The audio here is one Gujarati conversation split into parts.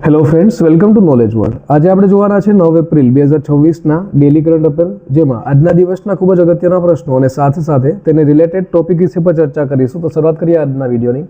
Hello friends, welcome to knowledge world. આજે આપણે જોવાના છે 9 એપ્રિલ 2026ના ડેલી કરંટ અફેર, જેમાં આજના દિવસના ખૂબ જ અગત્યના પ્રશ્નો અને સાથે સાથે તેને રિલેટેડ ટોપિક વિશે પર ચર્ચા કરીશું. તો શરૂઆત કરીએ આજના વિડીયોની.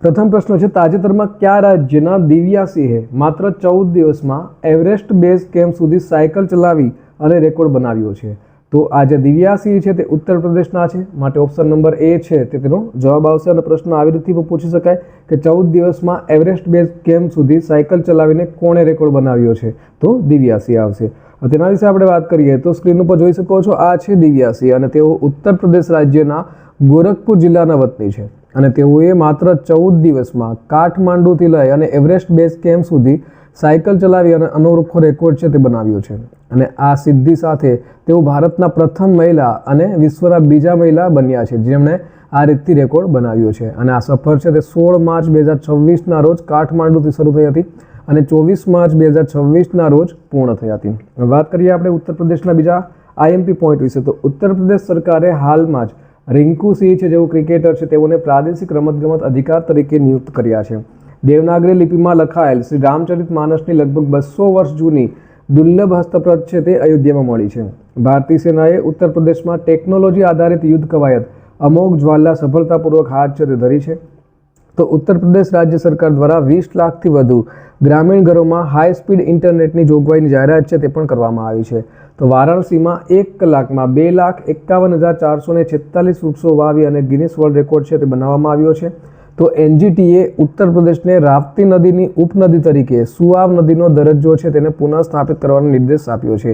પ્રથમ પ્રશ્ન છે, તાજેતરમાં કયા રાજ્યના દિવ્યાસિંહે માત્ર 14 દિવસમાં એવરેસ્ટ બેઝ કેમ્પ સુધી સાયકલ ચલાવી અને રેકોર્ડ બનાવ્યો છે? તો આ જે દિવ્યાસિંહ છે તે ઉત્તર પ્રદેશના છે, માટે ઓપ્શન નંબર એ છે તે તેનો જવાબ આવશે. અને પ્રશ્ન આવી રીતે પણ પૂછી શકાય કે 14 દિવસમાં એવરેસ્ટ બેઝ કેમ્પ સુધી સાયકલ ચલાવીને કોણે રેકોર્ડ બનાવ્યો છે? તો દિવ્યાસિંહ આવશે. તેના વિશે આપણે વાત કરીએ તો સ્ક્રીન ઉપર જોઈ શકો છો, આ છે દિવ્યાસિંહ અને તેઓ ઉત્તર પ્રદેશ રાજ્યના ગોરખપુર જિલ્લાના વતની છે અને તેઓએ માત્ર 14 દિવસમાં કાઠમાંડુથી લઈ અને એવરેસ્ટ બેઝ કેમ્પ સુધી સાયકલ ચલાવી અને અનોખો રેકોર્ડ છે તે બનાવ્યો છે. અને આ સિદ્ધિ સાથે તેઓ ભારતના પ્રથમ મહિલા અને વિશ્વના બીજા મહિલા બન્યા છે જેમણે આ રીતથી રેકોર્ડ બનાવ્યો છે. અને આ સફર છે તે 16 માર્ચ 2026ના રોજ કાઠમાંડુથી શરૂ થઈ હતી અને 24 માર્ચ 2026ના રોજ પૂર્ણ થઈ હતી. વાત કરીએ આપણે ઉત્તર પ્રદેશના બીજા આઈએમપી પોઈન્ટ વિશે. તો ઉત્તર પ્રદેશ સરકારે હાલમાં જ રિંકુ સિંહ છે જેઓ ક્રિકેટર છે તેઓને પ્રાદેશિક રમતગમત અધિકાર તરીકે નિયુક્ત કર્યા છે. દેવનાગરી લિપિમાં લખાયેલ શ્રી રામચરિત માનસની લગભગ 200 વર્ષ જૂની દુર્લભ હસ્તપ્રત છે તે અયોધ્યામાં મળી છે. ભારતીય સેનાએ ઉત્તર પ્રદેશમાં ટેકનોલોજી આધારિત યુદ્ધ કવાયત અમોઘ જ્વાલા સફળતાપૂર્વક હાથ છે તે ધરી છે. તો ઉત્તર પ્રદેશ રાજ્ય સરકાર દ્વારા 20 લાખથી વધુ ગ્રામીણ ઘરોમાં હાઈ સ્પીડ ઇન્ટરનેટની જોગવાઈની જાહેરાત છે તે પણ કરવામાં આવી છે. તો વારાણસીમાં 1 કલાકમાં 2,51,446 વૃક્ષો વાવી અને ગિનિસ વર્લ્ડ રેકોર્ડ છે તે બનાવવામાં આવ્યો છે. તો એનજીટીએ ઉત્તર પ્રદેશને રાપ્તી નદીની ઉપનદી તરીકે સુઆવ નદીનો દરજ્જો છે તેને પુનઃસ્થાપિત કરવાનો નિર્દેશ આપ્યો છે.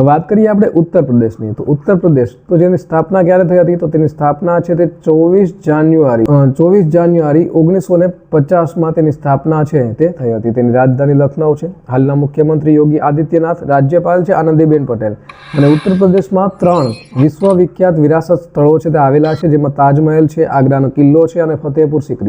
વાત કરીએ આપણે ઉત્તર પ્રદેશની. તો ઉત્તર પ્રદેશ તો જેની સ્થાપના ક્યારે થઈ હતી? તો તેની સ્થાપના છે તે 24 જાન્યુઆરી 1950માં તેની સ્થાપના છે તે થઈ હતી. તેની રાજધાની લખનઉ છે. હાલના મુખ્યમંત્રી યોગી આદિત્યનાથ, રાજ્યપાલ છે આનંદીબેન પટેલ. અને ઉત્તર પ્રદેશમાં 3 વિશ્વવિખ્યાત વિરાસત સ્થળો છે તે આવેલા છે, જેમાં તાજમહેલ છે, આગ્રાનો કિલ્લો છે અને ફતેહપુર સિકરી.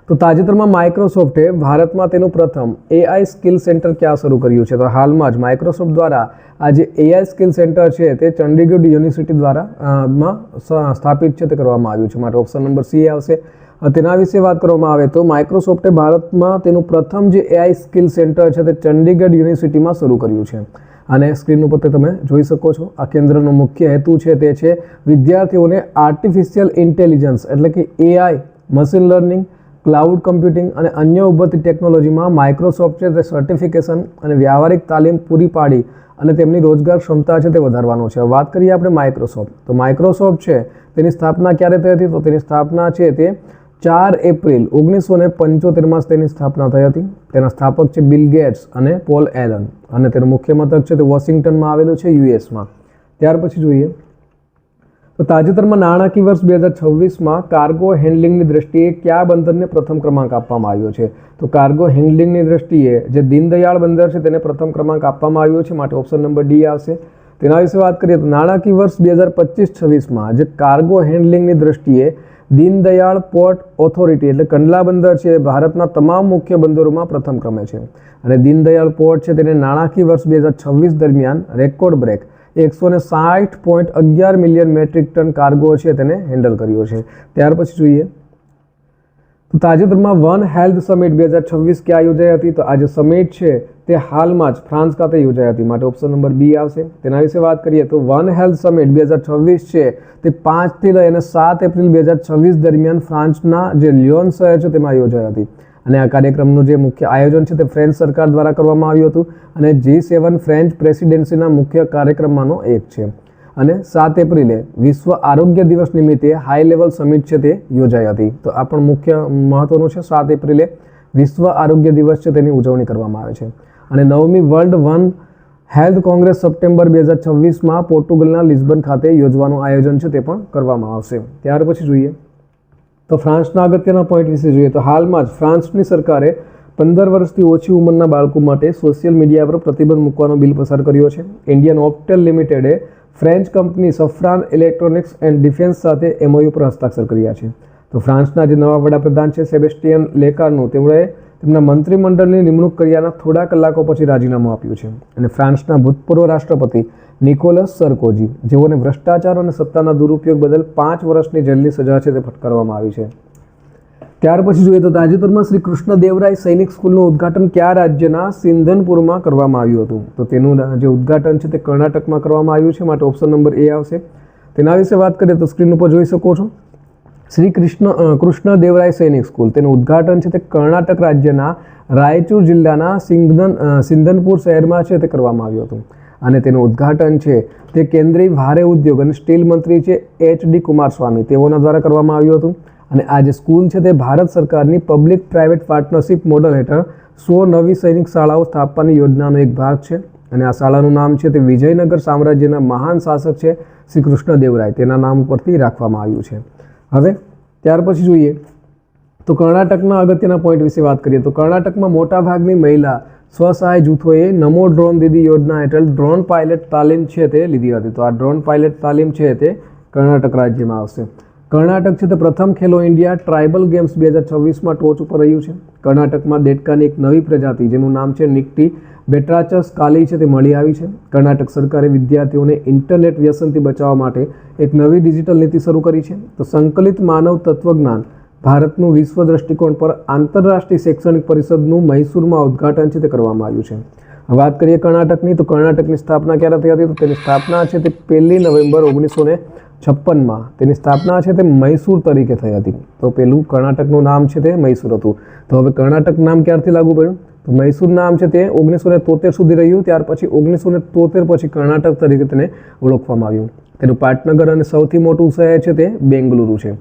તો તાજેતરમાં માઇક્રોસોફ્ટે ભારતમાં તેનું પ્રથમ એઆઈ સ્કિલ સેન્ટર ક્યાં શરૂ કર્યું છે? તો હાલમાં જ માઇક્રોસોફ્ટ દ્વારા આ જે એઆઈ સ્કિલ સેન્ટર છે તે ચંડીગઢ યુનિવર્સિટી દ્વારા સ્થાપિત છે તે કરવામાં આવ્યું છે, માટે ઓપ્શન નંબર સી આવશે. તેના વિશે વાત કરવામાં આવે તો માઇક્રોસોફ્ટે ભારતમાં તેનું પ્રથમ જે એઆઈ સ્કિલ સેન્ટર છે તે ચંડીગઢ યુનિવર્સિટીમાં શરૂ કર્યું છે. અને સ્ક્રીન ઉપર તમે જોઈ શકો છો, આ કેન્દ્રનો મુખ્ય હેતુ છે તે છે વિદ્યાર્થીઓને આર્ટિફિશિયલ ઇન્ટેલિજન્સ એટલે કે AI, machine learning, cloud computing અને અન્ય ઉભરતી ટેકનોલોજીમાં માઇક્રોસોફ્ટ છે તે સર્ટિફિકેશન અને વ્યાવહારિક તાલીમ પૂરી પાડી અને તેમની રોજગાર ક્ષમતા છે તે વધારવાનો છે. વાત કરીએ આપણે માઇક્રોસોફ્ટ. તો માઇક્રોસોફ્ટ છે તેની સ્થાપના ક્યારે થઈ હતી? તો તેની સ્થાપના છે તે 4 એપ્રિલ 1975માં તેની સ્થાપના થઈ હતી. તેના સ્થાપક છે બિલ ગેટ્સ અને પોલ એલન અને તેનું મુખ્ય મથક છે તે વોશિંગ્ટનમાં આવેલું છે યુએસમાં. ત્યાર પછી જોઈએ તો તાજેતરમાં નાણાકીય વર્ષ 2026માં કાર્ગો હેન્ડલિંગની દ્રષ્ટિએ કયા બંદરને પ્રથમ ક્રમાંક આપવામાં આવ્યો છે? તો કાર્ગો હેન્ડલિંગની દ્રષ્ટિએ જે દીનદયાળ બંદર છે તેને પ્રથમ ક્રમાંક આપવામાં આવ્યો છે, માટે ઓપ્શન નંબર ડી આવશે. તેના વિશે વાત કરીએ તો નાણાકીય વર્ષ 2025-26માં જે કાર્ગો હેન્ડલિંગની દ્રષ્ટિએ દીનદયાળ પોર્ટ ઓથોરિટી એટલે કંડલા બંદર છે ભારતના તમામ મુખ્ય બંદરોમાં પ્રથમ ક્રમે છે. અને દીનદયાળ પોર્ટ છે તેને નાણાકીય વર્ષ 2026 દરમિયાન record break 160.11 million metric ton cargo છે તેને હેન્ડલ કર્યો છે. ત્યાર પછી જોઈએ તો તાજેતરમાં વન હેલ્થ સમિટ 2026 ક્યાં યોજાઈ હતી? તો આ જે સમિટ છે તે હાલમાં જ ફ્રાન્સ ખાતે યોજાઈ હતી, માટે ઓપ્શન નંબર બી આવશે. તેના વિશે વાત કરીએ તો વન હેલ્થ સમિટ 2026 છે તે 5 થી લઈને 7 એપ્રિલ 2026 દરમિયાન ફ્રાન્સના જે લિયોન શહેર છે તેમાં યોજાઈ હતી. અને આ કાર્યક્રમનું જે મુખ્ય આયોજન છે તે ફ્રેન્ચ સરકાર દ્વારા કરવામાં આવ્યું હતું અને G7 ફ્રેન્ચ પ્રેસિડેન્સીના મુખ્ય કાર્યક્રમમાંનો એક છે. અને 7 એપ્રિલે વિશ્વ આરોગ્ય દિવસ નિમિત્તે હાઈ લેવલ સમિટ છે તે યોજાઈ હતી. તો આ પણ મુખ્ય મહત્વનું છે. 7 એપ્રિલે વિશ્વ આરોગ્ય દિવસ છે તેની ઉજવણી કરવામાં આવે છે. અને 9મી world one health congress September 2026માં પોર્ટુગલના લિસ્બન ખાતે યોજવાનું આયોજન છે તે પણ કરવામાં આવશે. ત્યાર પછી જોઈએ તો ફ્રાન્સના અગત્યના પોઈન્ટ વિશે જોઈએ તો હાલમાં જ ફ્રાન્સની સરકારે 15 વર્ષથી ઓછી ઉંમરના બાળકો માટે સોશિયલ મીડિયા પર પ્રતિબંધ મૂકવાનો બિલ પસાર કર્યો છે. ઇન્ડિયન ઓપ્ટેલ લિમિટેડે French company Safran electronics and defence સાથે એમઓયુ પર હસ્તાક્ષર કર્યા છે. તો ફ્રાન્સના જે નવા વડાપ્રધાન છે સેબેસ્ટિયન લેકારનું તેમણે તેમના મંત્રીમંડળની નિમણૂક કર્યાના થોડા કલાકો પછી રાજીનામું આપ્યું છે. અને ફ્રાન્સના ભૂતપૂર્વ રાષ્ટ્રપતિ નિકોલસ સરકોજી જેઓને ભ્રષ્ટાચાર અને સત્તાના દુરુપયોગ બદલ 5 વર્ષની જેલની સજા છે તે ફટકારવામાં આવી છે. ત્યાર પછી જોઈએ તો તાજેતરમાં શ્રી કૃષ્ણદેવરાય સૈનિક સ્કૂલનું ઉદ્ઘાટન કયા રાજ્યના સિંધનપુરમાં કરવામાં આવ્યું હતું? તો તેનું જે ઉદ્ઘાટન છે તે કર્ણાટકમાં કરવામાં આવ્યું છે, માટે ઓપ્શન નંબર એ આવશે. તેના વિશે વાત કરીએ તો સ્ક્રીન ઉપર જોઈ શકો છો શ્રી કૃષ્ણદેવરાય સૈનિક સ્કૂલ, તેનું ઉદ્ઘાટન છે તે કર્ણાટક રાજ્યના રાયચૂર જિલ્લાના સિંધનપુર શહેરમાં છે તે કરવામાં આવ્યું હતું. અને તેનું ઉદ્ઘાટન છે તે કેન્દ્રીય ભારે ઉદ્યોગ અને સ્ટીલ મંત્રી છે HD કુમારસ્વામી, તેઓના દ્વારા કરવામાં આવ્યું હતું. અને આ જે સ્કૂલ છે તે ભારત સરકારની પબ્લિક પ્રાઇવેટ પાર્ટનરશિપ મોડલ હેઠળ 100 નવી સૈનિક શાળાઓ સ્થાપવાની યોજનાનો એક ભાગ છે. અને આ શાળાનું નામ છે તે વિજયનગર સામ્રાજ્યના મહાન શાસક છે શ્રી કૃષ્ણદેવરાય, તેના નામ ઉપરથી રાખવામાં આવ્યું છે. હવે ત્યાર પછી જોઈએ તો કર્ણાટકના અગત્યના પોઈન્ટ વિશે વાત કરીએ તો કર્ણાટકમાં મોટાભાગની મહિલા સ્વસહાય જૂથોએ નમો ડ્રોન દીદી યોજના હેઠળ ડ્રોન પાયલટ તાલીમ છે તે લીધી હતી. તો આ ડ્રોન પાયલટ તાલીમ છે તે કર્ણાટક રાજ્યમાં આવશે. કર્ણાટક છે તે પ્રથમ ખેલો ઇન્ડિયા ટ્રાઇબલ ગેમ્સ 2026માં ટોચ ઉપર રહ્યું છે. કર્ણાટકમાં દેડકાની એક નવી પ્રજાતિ જેનું નામ છે નિક્ટી બેટ્રાચસ કાલી છે તે મળી આવી છે. કર્ણાટક સરકારે વિદ્યાર્થીઓને ઇન્ટરનેટ વ્યસનથી બચાવવા માટે એક નવી ડિજિટલ નીતિ શરૂ કરી છે. તો સંકલિત માનવ તત્વજ્ઞાન ભારતનું વિશ્વ દ્રષ્ટિકોણ પર આંતરરાષ્ટ્રીય શૈક્ષણિક પરિષદનું મૈસૂરમાં ઉદ્ઘાટન છે તે કરવામાં આવ્યું છે. વાત કરીએ કર્ણાટકની, તો કર્ણાટકની સ્થાપના ક્યારે થઈ હતી? તો તેની સ્થાપના છે તે 1 નવેમ્બર 1956માં તેની સ્થાપના છે તે મૈસૂર તરીકે થઈ હતી. તો પહેલું કર્ણાટકનું નામ છે તે મૈસૂર હતું. તો હવે કર્ણાટક નામ ક્યારથી લાગુ પડ્યું? તો મૈસૂર નામ છે તે 1973 સુધી રહ્યું. ત્યાર પછી 1973 પછી કર્ણાટક તરીકે તેને ઓળખવામાં આવ્યું. તેનું પાટનગર અને સૌથી મોટું શહેર છે તે બેંગલુરુ છે.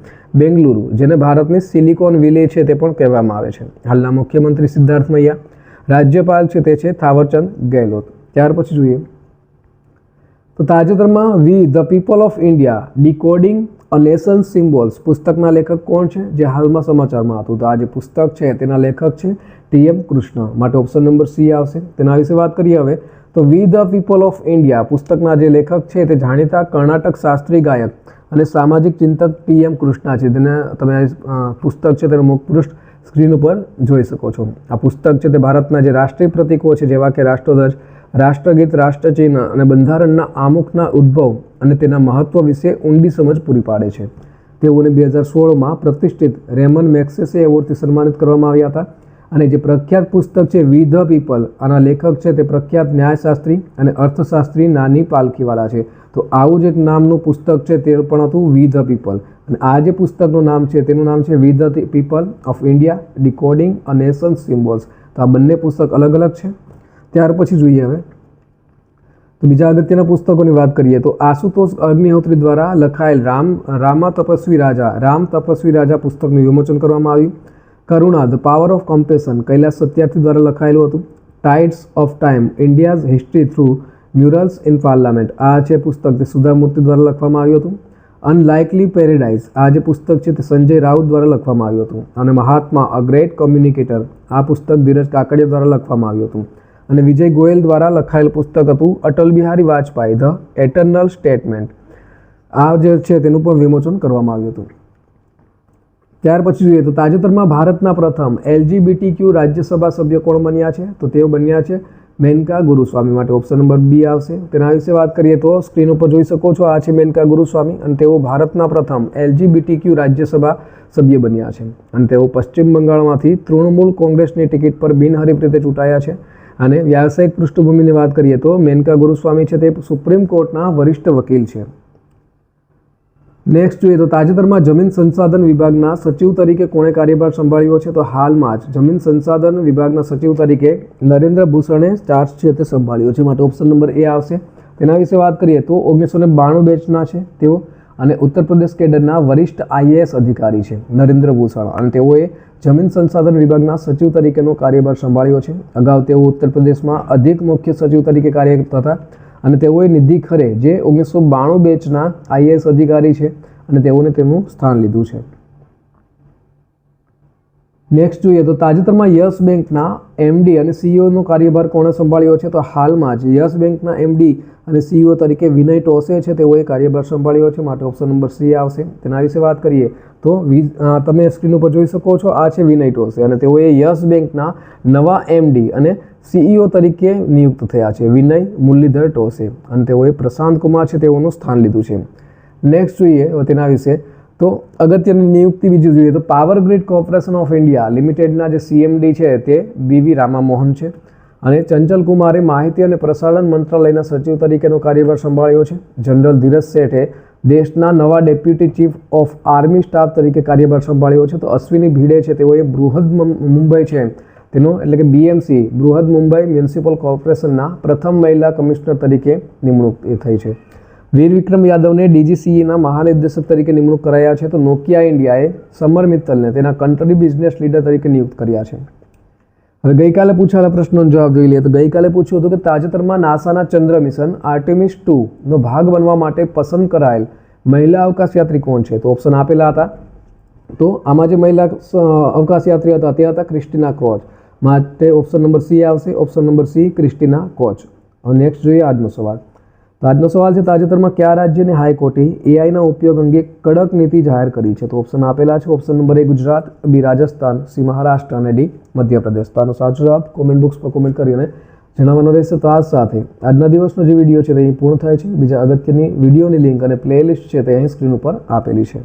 બેંગલુરુ, જેને ભારતની સિલિકોન વિલે છે તે પણ કહેવામાં આવે છે. હાલના મુખ્યમંત્રી સિદ્ધાર્થ મૈયા, રાજ્યપાલ છે તે છે થાવરચંદ ગેહલોત. ત્યાર પછી જોઈએ તો તાજેતરમાં વી the people of India decoding a Nations symbols પુસ્તકના લેખક કોણ છે, જે હાલમાં સમાચારમાં હતું? તો આ જે પુસ્તક છે તેના લેખક છે TM કૃષ્ણ, માટે ઓપ્શન નંબર C આવશે. તેના વિશે વાત કરીએ હવે તો વી ધ પીપલ ઓફ ઇન્ડિયા પુસ્તકના જે લેખક છે તે જાણીતા કર્ણાટક શાસ્ત્રીય ગાયક અને સામાજિક ચિંતક TM કૃષ્ણ છે. તેને તમે પુસ્તક છે તેનું મુખપૃષ્ઠ સ્ક્રીન ઉપર જોઈ શકો છો. આ પુસ્તક છે તે ભારતના જે રાષ્ટ્રીય પ્રતીકો છે જેવા કે રાષ્ટ્રધ્વજ, રાષ્ટ્રગીત, રાષ્ટ્રચિહ્ન અને બંધારણના આમુખના ઉદ્ભવ અને તેના મહત્વ વિશે ઊંડી સમજ પૂરી પાડે છે. તેઓને 2016માં પ્રતિષ્ઠિત રેમન મેગ્સેસે એવોર્ડથી સન્માનિત કરવામાં આવ્યા હતા. અને જે પ્રખ્યાત પુસ્તક છે વી ધ પીપલ, આના લેખક છે તે પ્રખ્યાત ન્યાયશાસ્ત્રી અને અર્થશાસ્ત્રી નાની પાલખીવાલા છે. તો આવું જ એક નામનું પુસ્તક છે તે પણ હતું વી ધ પીપલ. અને આ જે પુસ્તકનું નામ છે તેનું નામ છે વી the people of India decoding a Nations symbols. તો આ બંને પુસ્તક અલગ અલગ છે. ત્યાર પછી જોઈએ હવે તો બીજા અગત્યના પુસ્તકોની વાત કરીએ તો આશુતોષ અગ્નિહોત્રી દ્વારા લખાયેલ રામ તપસ્વી રાજા પુસ્તકનું વિમોચન કરવામાં આવ્યું. Karuna the power of compassion Kailash Satyarthi દ્વારા લખાયેલું હતું. Tides of time India's history through murals in parliament, આ છે પુસ્તક તે સુધા મૂર્તિ દ્વારા લખવામાં આવ્યું હતું. અનલાઇકલી પેરેડાઇઝ, આ જે પુસ્તક છે તે સંજય રાઉત દ્વારા લખવામાં આવ્યું હતું. અને મહાત્મા અ ગ્રેટ કોમ્યુનિકેટર, આ પુસ્તક ધીરજ કાકડિયા દ્વારા લખવામાં આવ્યું હતું. અને વિજય ગોયલ દ્વારા લખાયેલ પુસ્તક હતું Atal Bihari Vajpayee the eternal statement, આ જે છે તેનું પણ વિમોચન કરવામાં આવ્યું હતું. ત્યાર પછી જોઈએ તો તાજેતરમાં ભારતના પ્રથમ LGBTQ રાજ્યસભા સભ્ય કોણ બન્યા છે? તો તેઓ બન્યા છે મેનકા ગુરુસ્વામી, માટે ઓપ્શન નંબર B આવશે. તેના વિશે વાત કરીએ તો સ્ક્રીન ઉપર જોઈ શકો છો આ છે મેનકા ગુરુસ્વામી અને તેઓ ભારતના પ્રથમ LGBTQ રાજ્યસભા સભ્ય બન્યા છે. અને તેઓ પશ્ચિમ બંગાળમાંથી તૃણમૂલ કોંગ્રેસની ટિકિટ પર બિનહરીફ રીતે ચૂંટાયા છે. અને વ્યાવસાયિક પૃષ્ઠભૂમિની વાત કરીએ તો મેનકા ગુરુસ્વામી છે તે સુપ્રીમ કોર્ટના વરિષ્ઠ વકીલ છે. નેક્સ્ટ જોઈએ તો તાજેતરમાં જમીન સંસાધન વિભાગના સચિવ તરીકે કોણે કાર્યભાર સંભાળ્યો છે? તો હાલમાં જ જમીન સંસાધન વિભાગના સચિવ તરીકે નરેન્દ્ર ભૂષણે ચાર્જ છે તે સંભાળ્યો છે, માટે ઓપ્શન નંબર A આવશે. તેના વિશે વાત કરીએ તો 1992 બેચના છે તેઓ અને ઉત્તર પ્રદેશ કેડરના વરિષ્ઠ IAS અધિકારી છે નરેન્દ્ર ભૂષણ, અને તેઓએ જમીન સંસાધન વિભાગના સચિવ તરીકેનો કાર્યભાર સંભાળ્યો છે. અગાઉ તેઓ ઉત્તર પ્રદેશમાં અધિક મુખ્ય સચિવ તરીકે કાર્યરત હતા. અને તેઓએ નિધિ ખરે જે 1992 બેચના IAS અધિકારી છે અને તેઓને તેમનું સ્થાન લીધું છે. નેક્સ્ટ જોઈએ તો તાજેતરમાં યસ બેંકના MD અને CEO નો કાર્યભાર કોણે સંભાળ્યો છે? તો હાલમાં જ યસ બેંકના MD અને CEO તરીકે વિનય ટોસે છે તેઓએ કાર્યભાર સંભાળ્યો છે, માટે ઓપ્શન નંબર C આવશે. તેના વિશે વાત કરીએ તો તમે સ્ક્રીન ઉપર જોઈ શકો છો આ છે વિનય ટોસે અને તેઓએ યસ બેંકના નવા MD અને CEO તરીકે નિયુક્ત થયા છે વિનય મુરલીધર ટોસે, અને તેઓએ પ્રશાંત કુમાર છે તેઓનું સ્થાન લીધું છે. નેક્સ્ટ જોઈએ તેના વિશે તો અગત્યની નિયુક્તિ બીજી જોઈએ તો power grid corporation of India લિમિટેડના જે CMD છે તે BV રામામોહન છે. અને ચંચલ કુમારે માહિતી અને પ્રસારણ મંત્રાલયના સચિવ તરીકેનો કાર્યભાર સંભાળ્યો છે. જનરલ ધીરજ શેઠે દેશના નવા deputy chief of army staff તરીકે કાર્યભાર સંભાળ્યો છે. તો અશ્વિની ભીડે છે તેઓએ બૃહદ મુંબઈ છે તેનો એટલે કે BMC બૃહદ મુંબઈ મ્યુનિસિપલ કોર્પોરેશનના પ્રથમ મહિલા કમિશનર તરીકે નિમણૂક થઈ છે. વીર વિક્રમ યાદવને DGCEના મહાનિર્દેશક તરીકે નિમણૂક કરાયા છે. તો નોકિયા ઇન્ડિયાએ સમર મિત્તલને તેના કન્ટ્રી બિઝનેસ લીડર તરીકે નિયુક્ત કર્યા છે. હવે ગઈકાલે પૂછાયેલા પ્રશ્નોનો જવાબ જોઈ લઈએ તો ગઈકાલે પૂછ્યું હતું કે તાજેતરમાં નાસાના ચંદ્ર મિશન આર્ટેમિસ 2નો ભાગ બનવા માટે પસંદ કરાયેલ મહિલા અવકાશયાત્રી કોણ છે? તો ઓપ્શન આપેલા હતા. તો આમાં જે મહિલા અવકાશયાત્રી હતા તે હતા ક્રિસ્ટીના કોચ. માટે ઓપ્શન નંબર C આવશે. Option number C Christina coach. હવે નેક્સ્ટ જોઈએ આજનો સવાલ. તો આજનો સવાલ છે તાજેતરમાં કયા રાજ્યની હાઈકોર્ટે AIના ઉપયોગ અંગે કડક નીતિ જાહેર કરી છે? તો ઓપ્શન આપેલા છે. Option number A Gujarat, B Rajasthan, C Maharashtra અને D મધ્યપ્રદેશ. તો આનો સાચો જવાબ કોમેન્ટ બોક્સ પર કોમેન્ટ કરીને જણાવવાનો રહેશે. તો આ સાથે આજના દિવસનો જે વિડીયો છે તે અહીં પૂર્ણ થાય છે. બીજા અગત્યની વિડીયોની લિંક અને પ્લેલિસ્ટ છે તે અહીં સ્ક્રીન ઉપર આપેલી છે.